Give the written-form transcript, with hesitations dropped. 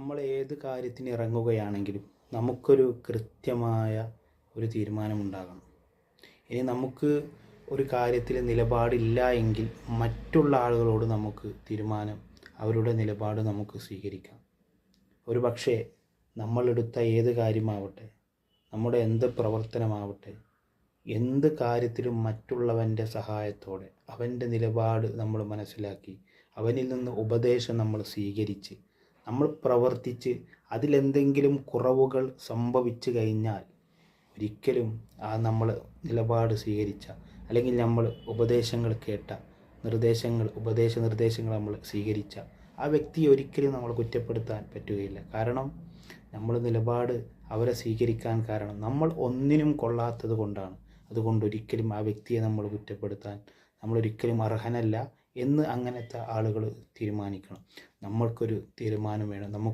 നമ്മൾ ഏത് കാര്യത്തിന് ഇറങ്ങുകയാണെങ്കിലും നമുക്കൊരു കൃത്യമായ ഒരു തീരുമാനമുണ്ടാകണം. ഇനി നമുക്ക് ഒരു കാര്യത്തിൽ നിലപാടില്ല എങ്കിൽ മറ്റുള്ള ആളുകളോട് നമുക്ക് അവരുടെ നിലപാട് നമുക്ക് സ്വീകരിക്കാം. ഒരു പക്ഷേ നമ്മളെടുത്ത ഏത് കാര്യമാവട്ടെ, നമ്മുടെ എന്ത് പ്രവർത്തനമാവട്ടെ, എന്ത് കാര്യത്തിലും മറ്റുള്ളവൻ്റെ സഹായത്തോടെ അവൻ്റെ നിലപാട് നമ്മൾ മനസ്സിലാക്കി അവനിൽ നിന്ന് ഉപദേശം നമ്മൾ സ്വീകരിച്ച് നമ്മൾ പ്രവർത്തിച്ച് അതിലെന്തെങ്കിലും കുറവുകൾ സംഭവിച്ചു കഴിഞ്ഞാൽ ഒരിക്കലും നമ്മൾ നിലപാട് സ്വീകരിച്ച അല്ലെങ്കിൽ നമ്മൾ ഉപദേശങ്ങൾ കേട്ട നിർദ്ദേശങ്ങൾ നമ്മൾ സ്വീകരിച്ച ആ വ്യക്തിയെ ഒരിക്കലും നമ്മൾ കുറ്റപ്പെടുത്താൻ പറ്റുകയില്ല. കാരണം നമ്മൾ നിലപാട് അവരെ സ്വീകരിക്കാൻ കാരണം നമ്മൾ ഒന്നിനും കൊള്ളാത്തത് കൊണ്ടാണ്. അതുകൊണ്ട് ഒരിക്കലും ആ വ്യക്തിയെ നമ്മൾ കുറ്റപ്പെടുത്താൻ നമ്മളൊരിക്കലും അർഹനല്ല എന്ന് അങ്ങനത്തെ ആളുകൾ തീരുമാനിക്കണം. നമ്മൾക്കൊരു തീരുമാനം വേണം.